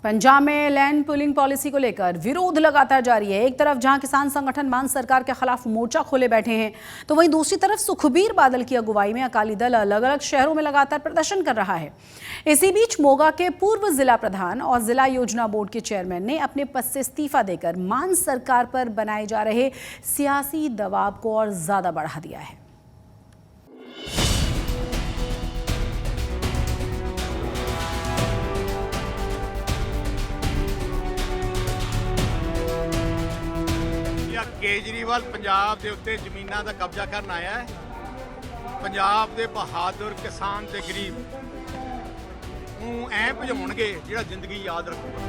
पंजाब में land pulling policy को लेकर विरोध लगातार जारी है। एक तरफ जहां किसान संगठन मान सरकार के खिलाफ मोर्चा खोले बैठे हैं, तो वहीं दूसरी तरफ सुखबीर बादल की अगुवाई में अकाली दल अलग अलग शहरों में लगातार प्रदर्शन कर रहा है। इसी बीच मोगा के पूर्व जिला प्रधान और जिला योजना बोर्ड के चेयरमैन ने अपने पद से इस्तीफा देकर मान सरकार पर बनाए जा रहे सियासी दबाव को और ज्यादा बढ़ा दिया है। केजरीवाल पंजाब के उत्ते जमीनां दा कब्जा करन आया है। पंजाब के बहादुर किसान ते गरीब नूं ऐ भजाउणगे जिहड़ा जिंदगी याद रखूगा।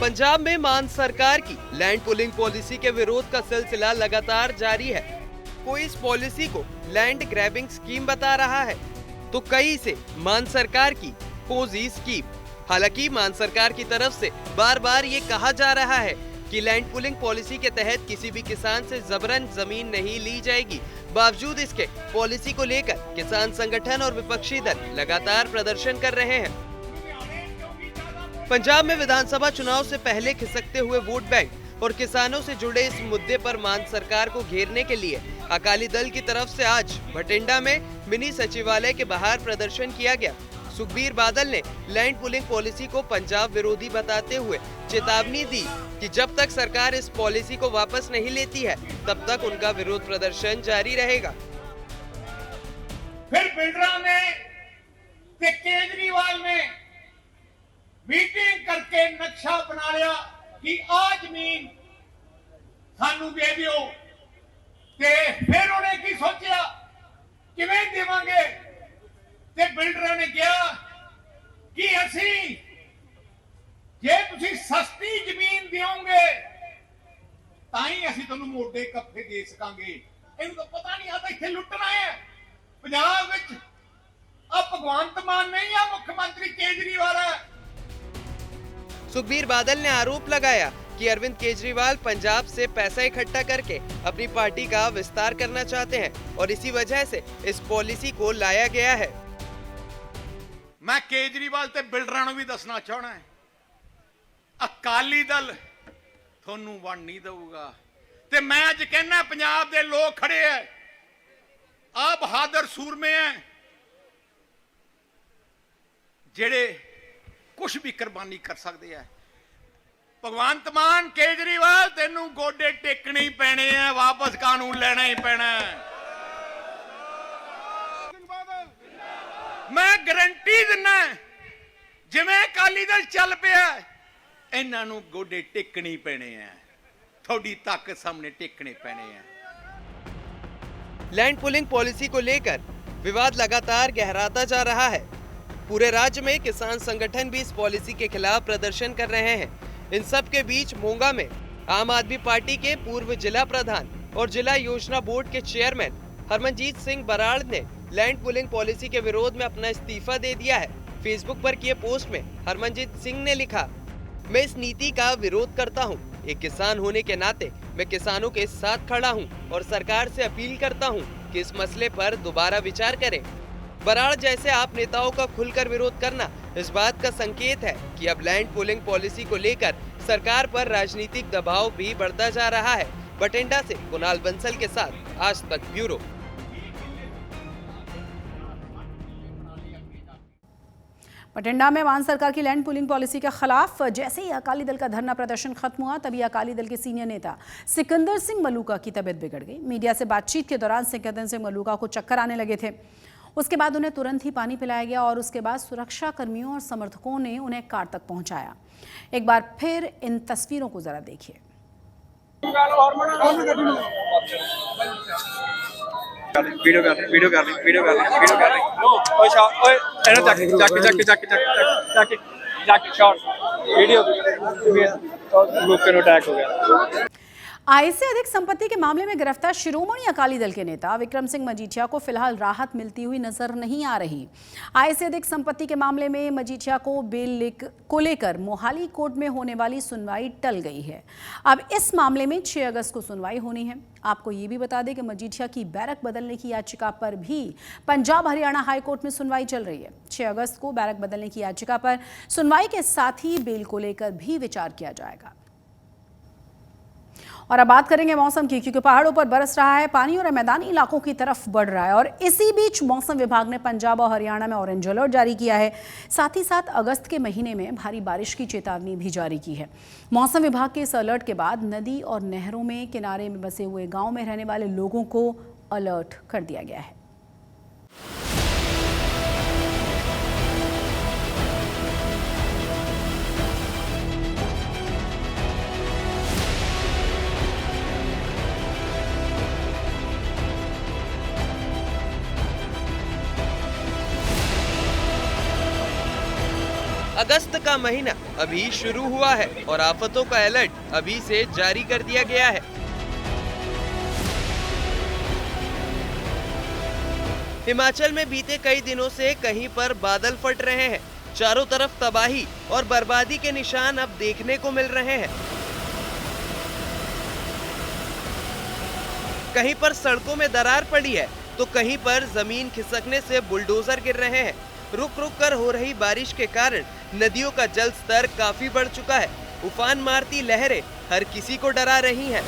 पंजाब में मान सरकार की लैंड पुलिंग पॉलिसी के विरोध का सिलसिला लगातार जारी है। कोई इस पॉलिसी को लैंड ग्रैबिंग स्कीम बता रहा है, तो कई से मान सरकार की पोजी स्कीम। हालांकि मान सरकार की तरफ से बार बार ये कहा जा रहा है कि लैंड पुलिंग पॉलिसी के तहत किसी भी किसान से जबरन जमीन नहीं ली जाएगी। बावजूद इसके पॉलिसी को लेकर किसान संगठन और विपक्षी दल लगातार प्रदर्शन कर रहे हैं। पंजाब में विधानसभा चुनाव से पहले खिसकते हुए वोट बैंक और किसानों से जुड़े इस मुद्दे पर मान सरकार को घेरने के लिए अकाली दल की तरफ से आज भटिंडा में मिनी सचिवालय के बाहर प्रदर्शन किया गया। सुखबीर बादल ने लैंड पुलिंग पॉलिसी को पंजाब विरोधी बताते हुए चेतावनी दी कि जब तक सरकार इस पॉलिसी को वापस नहीं लेती है, तब तक उनका विरोध प्रदर्शन जारी रहेगा। फिर बिल्डरा ने ते केजरीवाल ने मीटिंग करके नक्शा बना लिया कि आ जमीन सानू दे दियो, ते फिर उन्हें की सोचा किवें देवांगे, ते बिल्डर ने कहा कि असी जे तुसी सस्ती जमीन दियोगे ताई असी तुहानू मोटे कफ्फे दे सकांगे। इन्हू तो पता नहीं आता इत्थे लुटना है। पंजाब विच आ भगवंत मान नहीं है, मुख्यमंत्री केजरीवाल है। सुखबीर बादल ने आरोप लगाया कि अरविंद केजरीवाल पंजाब से पैसा इकट्ठा करके अपनी पार्टी का विस्तार करना चाहते हैं और इसी वजह से इस पॉलिसी को लाया गया है। मैं केजरीवाल ते बिल्डरां नूं भी दसना चाहना है, अकाली दल थोनू वंड नहीं देगा। ते मैं अज कहना पंजाब दे लोग खड़े हैं, आ बहादुर सूरमे हैं जेड़े कुछ भी कुर्बानी कर सकते हैं। भगवंत मान केजरीवाल तेनू गोडे टेकने ही पैने हैं, वापस कानून लेना ही पैना है। मैं गारंटी दिना जिवें अकाली दल चल पिया इन्हां नूं गोडे टेकने ही पैने हैं, थोड़ी ताकत सामने टेकने पैने हैं। लैंड पुलिंग पॉलिसी को लेकर विवाद लगातार गहराता जा रहा है। पूरे राज्य में किसान संगठन भी इस पॉलिसी के खिलाफ प्रदर्शन कर रहे हैं। इन सब के बीच मोगा में आम आदमी पार्टी के पूर्व जिला प्रधान और जिला योजना बोर्ड के चेयरमैन हरमनजीत सिंह बराड़ ने लैंड पुलिंग पॉलिसी के विरोध में अपना इस्तीफा दे दिया है। फेसबुक पर किए पोस्ट में हरमनजीत सिंह ने लिखा, मैं इस नीति का विरोध करता हूं। एक किसान होने के नाते मैं किसानों के साथ खड़ा हूं और सरकार से अपील करता हूं कि इस मसले पर दोबारा विचार करें। बराड़ जैसे आप नेताओं का खुलकर विरोध करना इस बात का संकेत है कि अब लैंड पुलिंग पॉलिसी को लेकर सरकार पर राजनीतिक दबाव भी बढ़ता जा रहा है। भटिंडा से कुणाल बंसल के साथ आज तक ब्यूरो। भटिंडा में मान सरकार की लैंड पुलिंग पॉलिसी के खिलाफ जैसे ही अकाली दल का धरना प्रदर्शन खत्म हुआ, तभी अकाली दल के सीनियर नेता सिकंदर सिंह मलूका की तबीयत बिगड़ गई। मीडिया से बातचीत के दौरान सिकंदर सिंह मलूका को चक्कर आने लगे थे। उसके बाद उन्हें तुरंत ही पानी पिलाया गया और उसके बाद सुरक्षा कर्मियों और समर्थकों ने उन्हें कार तक पहुंचाया। एक बार फिर इन तस्वीरों को जरा देखिए। वीडियो कर रहे ओए शॉट ओए शॉट वीडियो ग्रुप पे अटैक हो गया। आय से अधिक संपत्ति के मामले में गिरफ्तार शिरोमणि अकाली दल के नेता विक्रम सिंह मजीठिया को फिलहाल राहत मिलती हुई नजर नहीं आ रही। आय से अधिक संपत्ति के मामले में मजीठिया को बेल को लेकर मोहाली कोर्ट में होने वाली सुनवाई टल गई है। अब इस मामले में 6 अगस्त को सुनवाई होनी है। आपको ये भी बता दें कि मजीठिया की बैरक बदलने की याचिका पर भी पंजाब हरियाणा हाई कोर्ट में सुनवाई चल रही है। 6 अगस्त को बैरक बदलने की याचिका पर सुनवाई के साथ ही बेल को लेकर भी विचार किया जाएगा। और अब बात करेंगे मौसम की, क्योंकि पहाड़ों पर बरस रहा है पानी और मैदानी इलाकों की तरफ बढ़ रहा है। और इसी बीच मौसम विभाग ने पंजाब और हरियाणा में ऑरेंज अलर्ट जारी किया है। साथ ही साथ अगस्त के महीने में भारी बारिश की चेतावनी भी जारी की है। मौसम विभाग के इस अलर्ट के बाद नदी और नहरों में किनारे में बसे हुए गाँव में रहने वाले लोगों को अलर्ट कर दिया गया है। अगस्त का महीना अभी शुरू हुआ है और आफतों का अलर्ट अभी से जारी कर दिया गया है। हिमाचल में बीते कई दिनों से कहीं पर बादल फट रहे हैं। चारों तरफ तबाही और बर्बादी के निशान अब देखने को मिल रहे हैं। कहीं पर सड़कों में दरार पड़ी है तो कहीं पर जमीन खिसकने से बुलडोजर गिर रहे हैं। रुक रुक कर हो रही बारिश के कारण नदियों का जल स्तर काफी बढ़ चुका है। उफान मारती लहरें हर किसी को डरा रही हैं।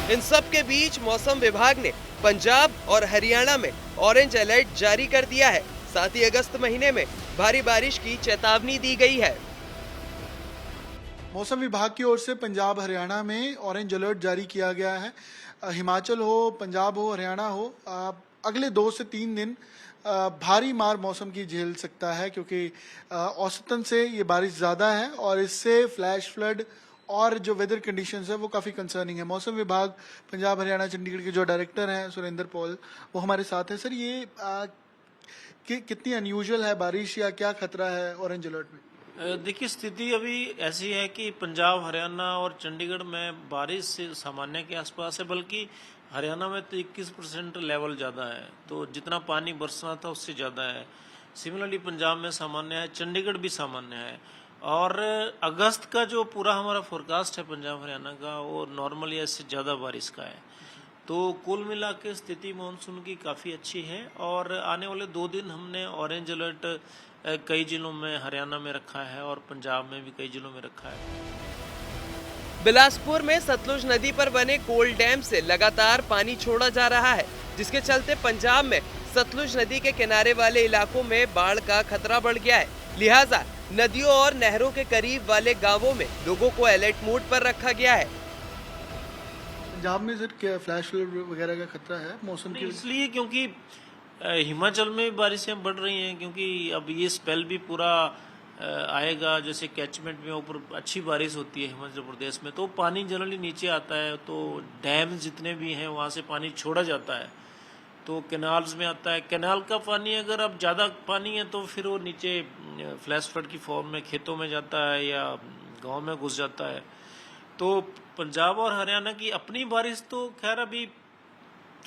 इन सब के बीच मौसम विभाग ने पंजाब और हरियाणा में ऑरेंज अलर्ट जारी कर दिया है। साथ ही अगस्त महीने में भारी बारिश की चेतावनी दी गई है। मौसम विभाग की ओर से पंजाब हरियाणा में ऑरेंज अलर्ट जारी किया गया है। हिमाचल हो, पंजाब हो, हरियाणा हो, अगले 2 से 3 दिन भारी मार मौसम की झेल सकता है, क्योंकि औसतन से ये बारिश ज़्यादा है और इससे फ्लैश फ्लड और जो वेदर कंडीशंस है वो काफ़ी कंसर्निंग है। मौसम विभाग पंजाब हरियाणा चंडीगढ़ के जो डायरेक्टर हैं सुरेंद्र पॉल, वो हमारे साथ हैं। सर, ये कितनी अनयूजुअल है बारिश या क्या खतरा है ऑरेंज अलर्ट में? देखिए, स्थिति अभी ऐसी है कि पंजाब, हरियाणा और चंडीगढ़ में बारिश से सामान्य के आसपास है, बल्कि हरियाणा में तो 21% लेवल ज़्यादा है, तो जितना पानी बरसना था उससे ज़्यादा है। सिमिलरली पंजाब में सामान्य है, चंडीगढ़ भी सामान्य है। और अगस्त का जो पूरा हमारा फोरकास्ट है पंजाब हरियाणा का, वो नॉर्मली इससे ज़्यादा बारिश का है। तो कुल मिला के स्थिति मानसून की काफ़ी अच्छी है। और आने वाले 2 दिन हमने ऑरेंज अलर्ट कई जिलों में हरियाणा में रखा है और पंजाब में भी कई जिलों में रखा है। बिलासपुर में सतलुज नदी पर बने कोल डैम से लगातार पानी छोड़ा जा रहा है, जिसके चलते पंजाब में सतलुज नदी के किनारे वाले इलाकों में बाढ़ का खतरा बढ़ गया है। लिहाजा नदियों और नहरों के करीब वाले गांवों में लोगों को अलर्ट मोड पर रखा गया है। पंजाब में सर क्या फ्लैश फ्लड वगैरह का खतरा है मौसम के? इसलिए क्योंकि हिमाचल में बारिशें बढ़ रही हैं, क्योंकि अब ये स्पेल भी पूरा आएगा। जैसे कैचमेंट में ऊपर अच्छी बारिश होती है हिमाचल प्रदेश में, तो पानी जनरली नीचे आता है, तो डैम जितने भी हैं वहाँ से पानी छोड़ा जाता है, तो कैनाल्स में आता है। कैनाल का पानी अगर अब ज़्यादा पानी है तो फिर वो नीचे फ्लैश फ्लड की फॉर्म में खेतों में जाता है या गाँव में घुस जाता है। तो पंजाब और हरियाणा की अपनी बारिश तो खैर अभी,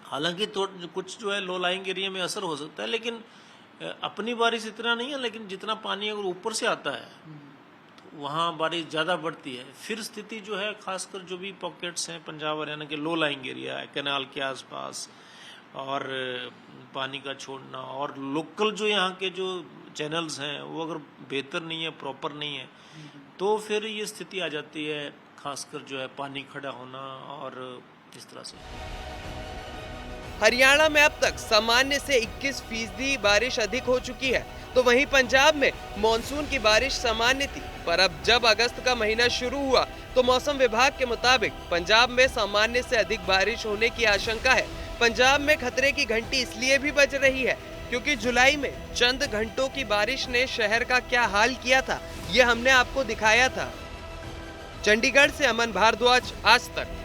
हालांकि तो कुछ जो है लो लाइंग एरिया में असर हो सकता है, लेकिन अपनी बारिश इतना नहीं है। लेकिन जितना पानी अगर ऊपर से आता है तो वहाँ बारिश ज़्यादा बढ़ती है। फिर स्थिति जो है, खासकर जो भी पॉकेट्स हैं पंजाब हरियाणा के लो लाइंग एरिया है, कैनाल के आसपास, और पानी का छोड़ना, और लोकल जो यहाँ के जो चैनल्स हैं वो अगर बेहतर नहीं है, प्रॉपर नहीं है, तो फिर ये स्थिति आ जाती है, खासकर जो है पानी खड़ा होना और इस तरह से। हरियाणा में अब तक सामान्य से 21% बारिश अधिक हो चुकी है, तो वहीं पंजाब में मॉनसून की बारिश सामान्य थी। पर अब जब अगस्त का महीना शुरू हुआ तो मौसम विभाग के मुताबिक पंजाब में सामान्य से अधिक बारिश होने की आशंका है। पंजाब में खतरे की घंटी इसलिए भी बज रही है क्योंकि जुलाई में चंद घंटों की बारिश ने शहर का क्या हाल किया था, ये हमने आपको दिखाया था। चंडीगढ़ से अमन भारद्वाज, आज तक।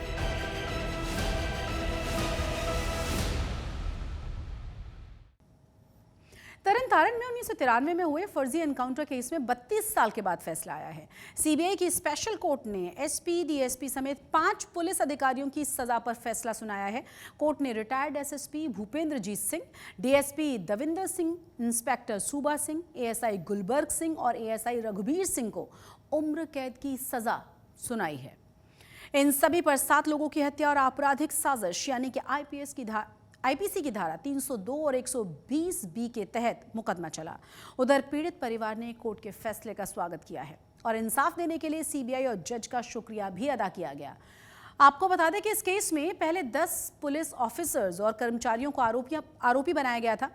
तरन सारण में 1993 में हुए फर्जी एनकाउंटर केस में 32 साल के बाद फैसला आया है। सीबीआई की स्पेशल कोर्ट ने एसपी, डीएसपी समेत 5 पुलिस अधिकारियों की सजा पर फैसला सुनाया है। कोर्ट ने retired SSP Bhupinderjit Singh, DSP Davinder Singh, inspector Suba Singh, ASI Gulberg Singh और एएसआई रघुबीर सिंह को उम्र कैद की सजा सुनाई है। इन सभी पर 7 लोगों की हत्या और आपराधिक साजिश यानी कि आईपीसी की धारा 302 और 120 बी के तहत मुकदमा चला। उधर पीड़ित परिवार ने कोर्ट के फैसले का स्वागत किया है और इंसाफ देने के लिए सीबीआई और जज का शुक्रिया भी अदा किया गया। आपको बता दें कि इस केस में पहले 10 पुलिस ऑफिसर्स और कर्मचारियों को आरोपी बनाया गया था,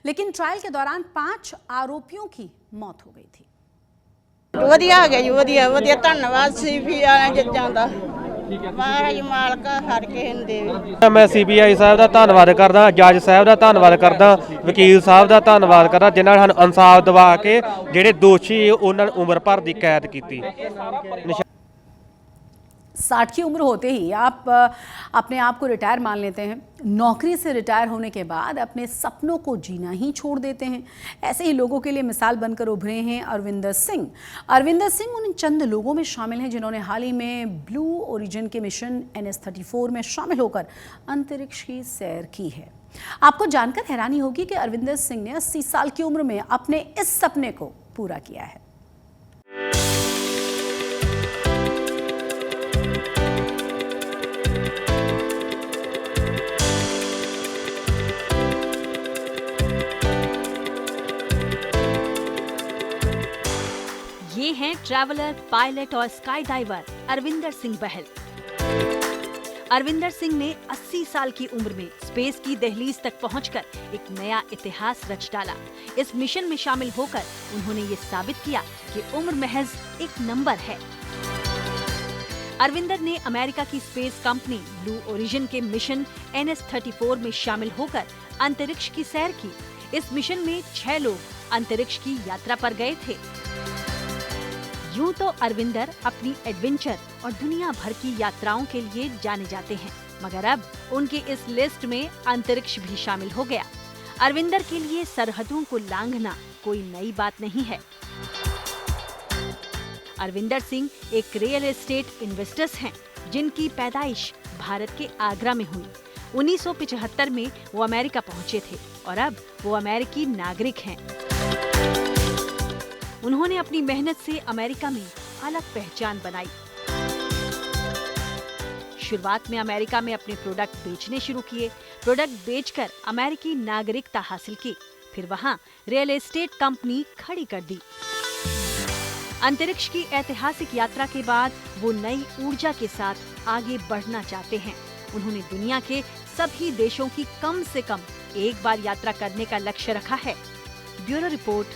लेकिन ट्रायल के दौरान 5 आरोपियों की मौत हो गई थी। ਵਧੀਆ ਆ ਗਿਆ ਜੀ, ਵਧੀਆ ਵਧੀਆ ਧੰਨਵਾਦ ਸੀਪੀ ਵਾਲਿਆਂ ਜੱਜਾਂ ਦਾ। ਮਹਾਰਾਜ ਮਾਲਕ ਹਰ ਕਿਸੇ ਨੂੰ ਦੇਵੇ। ਮੈਂ ਸੀਬੀਆਈ ਸਾਹਿਬ ਦਾ ਧੰਨਵਾਦ ਕਰਦਾ, ਜੱਜ ਸਾਹਿਬ ਦਾ ਧੰਨਵਾਦ ਕਰਦਾ, ਵਕੀਲ ਸਾਹਿਬ ਦਾ ਧੰਨਵਾਦ ਕਰਦਾ ਜਿਨ੍ਹਾਂ ਨੇ ਸਾਨੂੰ ਇਨਸਾਫ ਦਿਵਾ ਕੇ ਜਿਹੜੇ ਦੋਸ਼ੀ ਉਹਨਾਂ ਨੂੰ ਉਮਰ ਭਰ ਦੀ ਕੈਦ ਕੀਤੀ। 60 की उम्र होते ही आप अपने आप को रिटायर मान लेते हैं। नौकरी से रिटायर होने के बाद अपने सपनों को जीना ही छोड़ देते हैं। ऐसे ही लोगों के लिए मिसाल बनकर उभरे हैं अरविंदर सिंह। अरविंदर सिंह उन चंद लोगों में शामिल हैं जिन्होंने हाल ही में ब्लू ओरिजिन के मिशन NS-34 में शामिल होकर अंतरिक्ष की सैर की है। आपको जानकर हैरानी होगी कि अरविंदर सिंह ने 80 साल की उम्र में अपने इस सपने को पूरा किया है। ये हैं ट्रैवलर, पायलट और स्काई डाइवर अरविंदर सिंह बहल। अरविंदर सिंह ने 80 साल की उम्र में स्पेस की दहलीज तक पहुंचकर एक नया इतिहास रच डाला। इस मिशन में शामिल होकर उन्होंने ये साबित किया कि उम्र महज एक नंबर है। अरविंदर ने अमेरिका की स्पेस कंपनी ब्लू ओरिजिन के मिशन NS-34 में शामिल होकर अंतरिक्ष की सैर की। इस मिशन में 6 लोग अंतरिक्ष की यात्रा पर गए थे। यूं तो अरविंदर अपनी एडवेंचर और दुनिया भर की यात्राओं के लिए जाने जाते हैं, मगर अब उनकी इस लिस्ट में अंतरिक्ष भी शामिल हो गया। अरविंदर के लिए सरहदों को लांघना कोई नई बात नहीं है। अरविंदर सिंह एक रियल एस्टेट इन्वेस्टर्स हैं, जिनकी पैदाइश भारत के आगरा में हुई। 1975 में वो अमेरिका पहुंचे थे और अब वो अमेरिकी नागरिक हैं। उन्होंने अपनी मेहनत से अमेरिका में अलग पहचान बनाई। शुरुआत में अमेरिका में अपने प्रोडक्ट बेचने शुरू किए। प्रोडक्ट बेचकर अमेरिकी नागरिकता हासिल की, फिर वहां रियल एस्टेट कंपनी खड़ी कर दी। अंतरिक्ष की ऐतिहासिक यात्रा के बाद वो नई ऊर्जा के साथ आगे बढ़ना चाहते हैं। उन्होंने दुनिया के सभी देशों की कम से कम एक बार यात्रा करने का लक्ष्य रखा है। Bureau report,